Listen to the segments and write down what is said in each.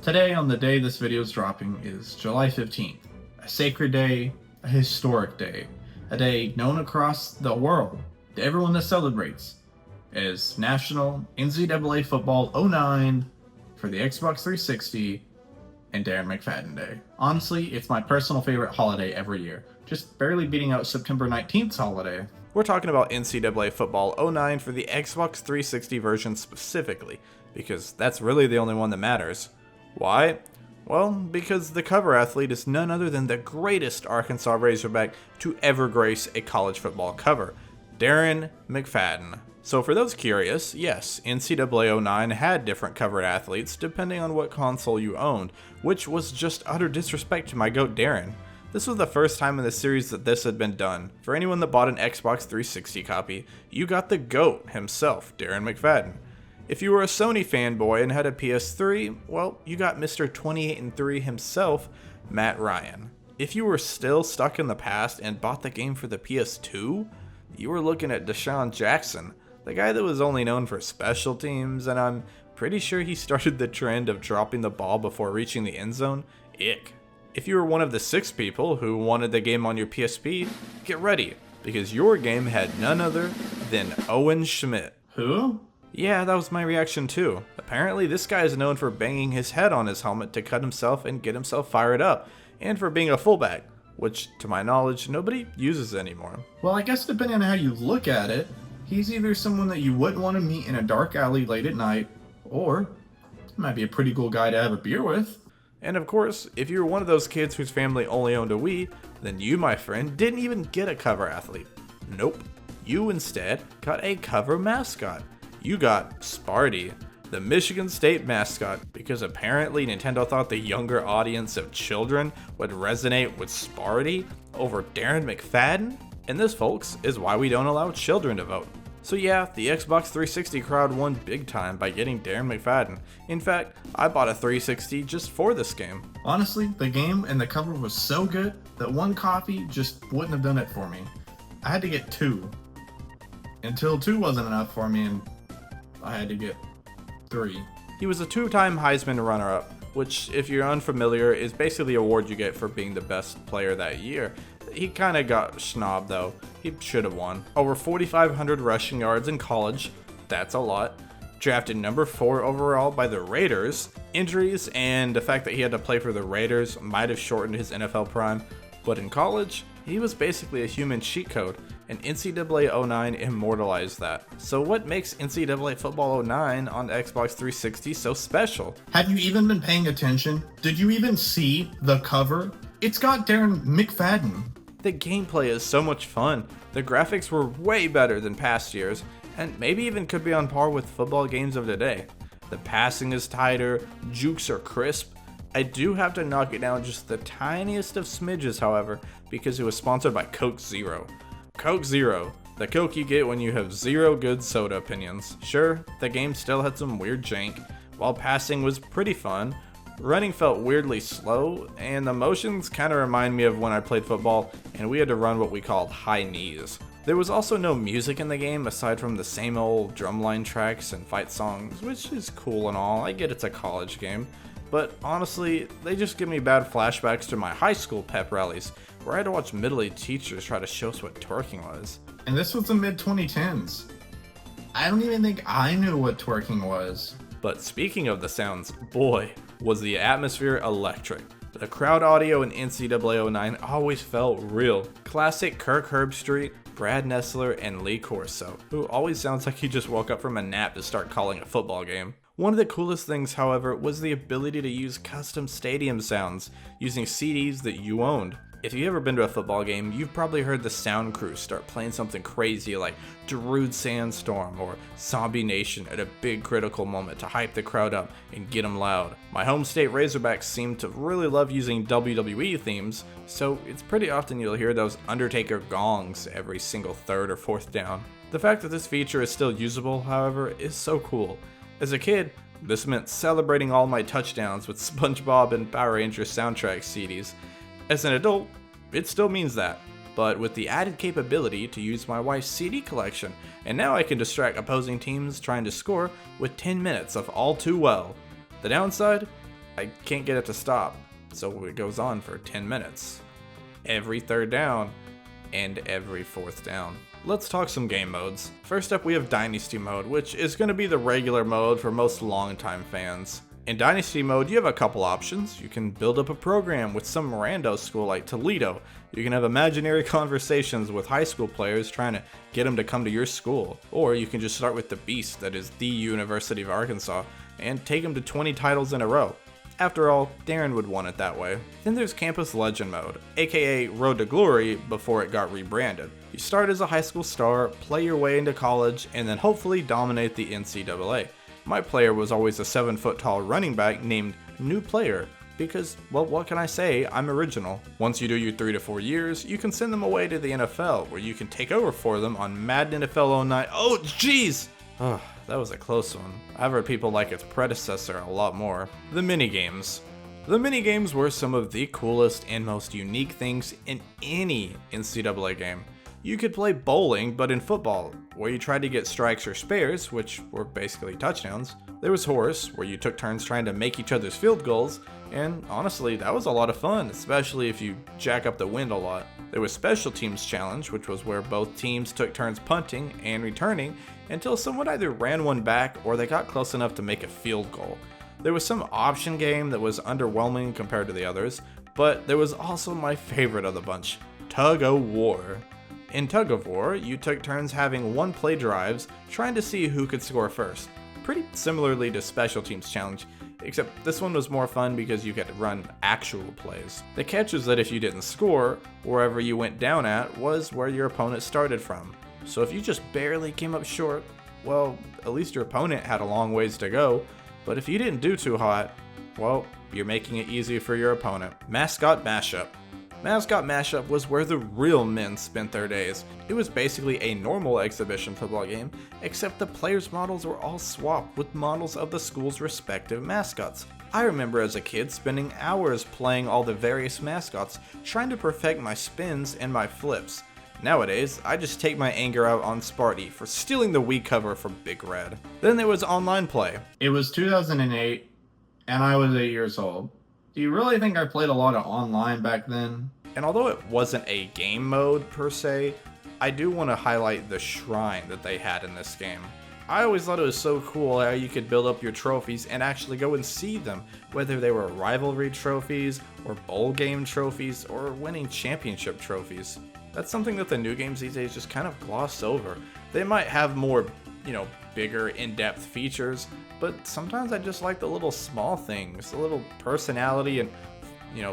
Today, on the day this video is dropping, is July 15th, a sacred day, a historic day, a day known across the world to everyone that celebrates as National NCAA Football 09 for the Xbox 360 and Darren McFadden Day. Honestly, it's my personal favorite holiday every year, just barely beating out September 19th's holiday. We're talking about NCAA Football 09 for the Xbox 360 version specifically, because that's really the only one that matters. Why? Well, because the cover athlete is none other than the greatest Arkansas Razorback to ever grace a college football cover, Darren McFadden. So for those curious, yes, NCAA 09 had different covered athletes depending on what console you owned, which was just utter disrespect to my GOAT Darren. This was the first time in the series that this had been done. For anyone that bought an Xbox 360 copy, you got the GOAT himself, Darren McFadden. If you were a Sony fanboy and had a PS3, well, you got Mr. 28-3 himself, Matt Ryan. If you were still stuck in the past and bought the game for the PS2, you were looking at Deshaun Jackson, the guy that was only known for special teams, and I'm pretty sure he started the trend of dropping the ball before reaching the end zone. Ick. If you were one of the 6 people who wanted the game on your PSP, get ready, because your game had none other than Owen Schmidt. Who? Yeah, that was my reaction too. Apparently this guy is known for banging his head on his helmet to cut himself and get himself fired up, and for being a fullback, which to my knowledge nobody uses anymore. Well, I guess depending on how you look at it, he's either someone that you wouldn't want to meet in a dark alley late at night, or he might be a pretty cool guy to have a beer with. And of course, if you were one of those kids whose family only owned a Wii, then you, my friend, didn't even get a cover athlete. Nope. You instead got a cover mascot. You got Sparty, the Michigan State mascot, because apparently Nintendo thought the younger audience of children would resonate with Sparty over Darren McFadden. And this, folks, is why we don't allow children to vote. So yeah, the Xbox 360 crowd won big time by getting Darren McFadden. In fact, I bought a 360 just for this game. Honestly, the game and the cover was so good that one copy just wouldn't have done it for me. I had to get 2. Until 2 wasn't enough for me, and I had to get 3. He was a 2-time Heisman runner-up, which, if you're unfamiliar, is basically the award you get for being the best player that year. He kinda got snobbed though. He should have won. Over 4,500 rushing yards in college, that's a lot. Drafted number 4 overall by the Raiders. Injuries and the fact that he had to play for the Raiders might have shortened his NFL prime, but in college, he was basically a human cheat code, and NCAA 09 immortalized that. So what makes NCAA Football 09 on Xbox 360 so special? Have you even been paying attention? Did you even see the cover? It's got Darren McFadden. The gameplay is so much fun. The graphics were way better than past years, and maybe even could be on par with football games of today. The passing is tighter, jukes are crisp. I do have to knock it down just the tiniest of smidges, however, because it was sponsored by Coke Zero. Coke Zero, the Coke you get when you have zero good soda opinions. Sure, the game still had some weird jank, while passing was pretty fun. Running felt weirdly slow, and the motions kinda remind me of when I played football and we had to run what we called high knees. There was also no music in the game aside from the same old drumline tracks and fight songs, which is cool and all. I get it's a college game, but honestly, they just give me bad flashbacks to my high school pep rallies, where I had to watch middle-aged teachers try to show us what twerking was. And this was the mid-2010s. I don't even think I knew what twerking was. But speaking of the sounds, boy, was the atmosphere electric. The crowd audio in NCAA 09 always felt real. Classic Kirk Herbstreit, Brad Nessler, and Lee Corso, who always sounds like he just woke up from a nap to start calling a football game. One of the coolest things, however, was the ability to use custom stadium sounds using CDs that you owned. If you've ever been to a football game, you've probably heard the sound crew start playing something crazy like Darude Sandstorm or Zombie Nation at a big critical moment to hype the crowd up and get them loud. My home state Razorbacks seem to really love using WWE themes, so it's pretty often you'll hear those Undertaker gongs every single 3rd or 4th down. The fact that this feature is still usable, however, is so cool. As a kid, this meant celebrating all my touchdowns with SpongeBob and Power Rangers soundtrack CDs. As an adult, it still means that, but with the added capability to use my wife's CD collection, and now I can distract opposing teams trying to score with 10 minutes of All Too Well. The downside? I can't get it to stop, so it goes on for 10 minutes. Every third down, and every fourth down. Let's talk some game modes. First up, we have Dynasty mode, which is going to be the regular mode for most longtime fans. In Dynasty mode, you have a couple options. You can build up a program with some rando school like Toledo. You can have imaginary conversations with high school players trying to get them to come to your school. Or you can just start with the beast that is the University of Arkansas and take them to 20 titles in a row. After all, Darren would want it that way. Then there's Campus Legend mode, aka Road to Glory before it got rebranded. You start as a high school star, play your way into college, and then hopefully dominate the NCAA. My player was always a 7-foot tall running back named New Player because, well, what can I say, I'm original. Once you do your 3 to 4 years, you can send them away to the NFL where you can take over for them on Madden NFL 09. Oh jeez! Oh, that was a close one. I've heard people like its predecessor a lot more. The minigames. The minigames were some of the coolest and most unique things in any NCAA game. You could play bowling, but in football, where you tried to get strikes or spares, which were basically touchdowns. There was horse, where you took turns trying to make each other's field goals, and honestly, that was a lot of fun, especially if you jack up the wind a lot. There was special teams challenge, which was where both teams took turns punting and returning until someone either ran one back or they got close enough to make a field goal. There was some option game that was underwhelming compared to the others, but there was also my favorite of the bunch, Tug of War. In Tug of War, you took turns having one play drives, trying to see who could score first. Pretty similarly to Special Teams Challenge, except this one was more fun because you could run actual plays. The catch is that if you didn't score, wherever you went down at was where your opponent started from. So if you just barely came up short, well, at least your opponent had a long ways to go, but if you didn't do too hot, well, you're making it easy for your opponent. Mascot Mashup. Mascot Mashup was where the real men spent their days. It was basically a normal exhibition football game, except the players' models were all swapped with models of the school's respective mascots. I remember as a kid spending hours playing all the various mascots, trying to perfect my spins and my flips. Nowadays, I just take my anger out on Sparty for stealing the Wii cover from Big Red. Then there was online play. It was 2008, and I was 8 years old. Do you really think I played a lot of online back then? And although it wasn't a game mode per se, I do want to highlight the shrine that they had in this game. I always thought it was so cool how you could build up your trophies and actually go and see them, whether they were rivalry trophies, or bowl game trophies, or winning championship trophies. That's something that the new games these days just kind of gloss over. They might have more, bigger in-depth features, but sometimes I just like the little small things, the little personality and,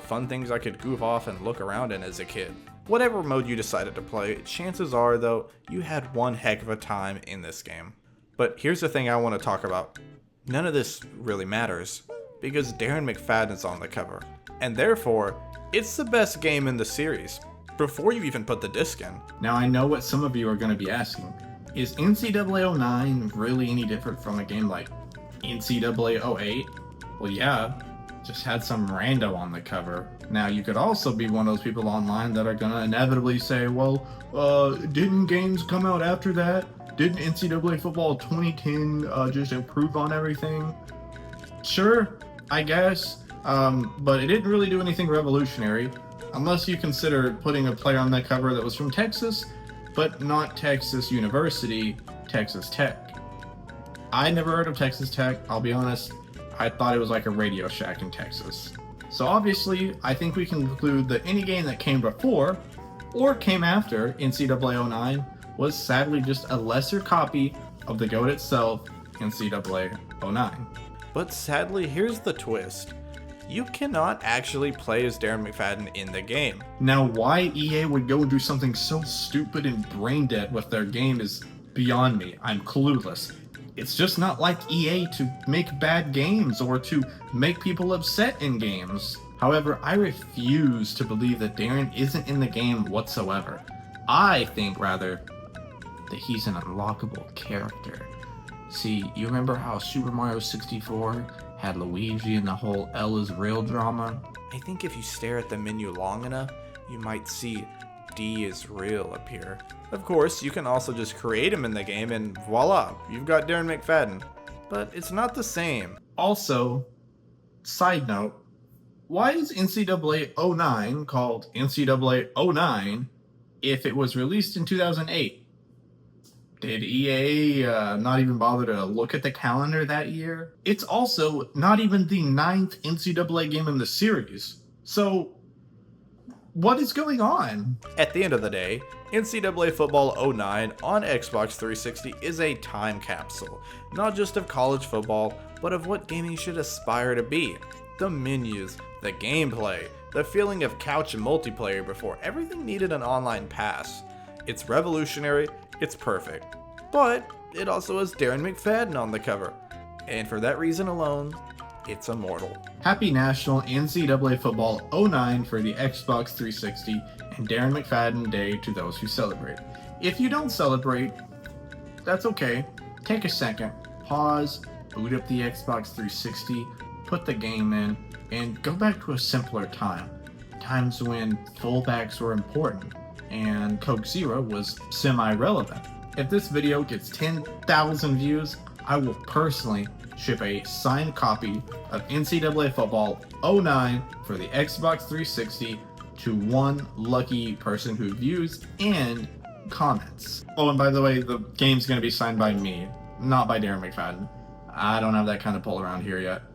fun things I could goof off and look around in as a kid. Whatever mode you decided to play, chances are, though, you had one heck of a time in this game. But here's the thing I want to talk about. None of this really matters, because Darren McFadden is on the cover, and therefore, it's the best game in the series, before you even put the disc in. Now I know what some of you are going to be asking. Is NCAA 09 really any different from a game like NCAA 08? Well, yeah, just had some rando on the cover. Now, you could also be one of those people online that are going to inevitably say, well, didn't games come out after that? Didn't NCAA Football 2010 just improve on everything? Sure, I guess, but it didn't really do anything revolutionary, unless you consider putting a player on that cover that was from Texas, but not Texas University, Texas Tech. I never heard of Texas Tech, I'll be honest. I thought it was like a Radio Shack in Texas. So obviously, I think we can conclude that any game that came before, or came after NCAA 09, was sadly just a lesser copy of the GOAT itself, NCAA 09. But sadly, here's the twist. You cannot actually play as Darren McFadden in the game. Now, why EA would go and do something so stupid and brain dead with their game is beyond me. I'm clueless. It's just not like EA to make bad games or to make people upset in games. However, I refuse to believe that Darren isn't in the game whatsoever. I think, rather, that he's an unlockable character. See, you remember how Super Mario 64 had Luigi and the whole L is real drama? I think if you stare at the menu long enough, you might see D is real appear. Of course, you can also just create him in the game and voila, you've got Darren McFadden. But it's not the same. Also, Side note, why is NCAA 09 called NCAA 09 if it was released in 2008? Did EA not even bother to look at the calendar that year? It's also not even the 9th NCAA game in the series. So, what is going on? At the end of the day, NCAA Football 09 on Xbox 360 is a time capsule, not just of college football, but of what gaming should aspire to be. The menus, the gameplay, the feeling of couch and multiplayer before everything needed an online pass. It's revolutionary, it's perfect. But it also has Darren McFadden on the cover, and for that reason alone, it's immortal. Happy National NCAA Football 09 for the Xbox 360 and Darren McFadden Day to those who celebrate. If you don't celebrate, that's okay. Take a second, pause, boot up the Xbox 360, put the game in, and go back to a simpler time. Times when fullbacks were important and Coke Zero was semi-relevant. If this video gets 10,000 views, I will personally ship a signed copy of NCAA Football 09 for the Xbox 360 to one lucky person who views and comments. Oh, and by the way, the game's going to be signed by me, not by Darren McFadden. I don't have that kind of pull around here yet.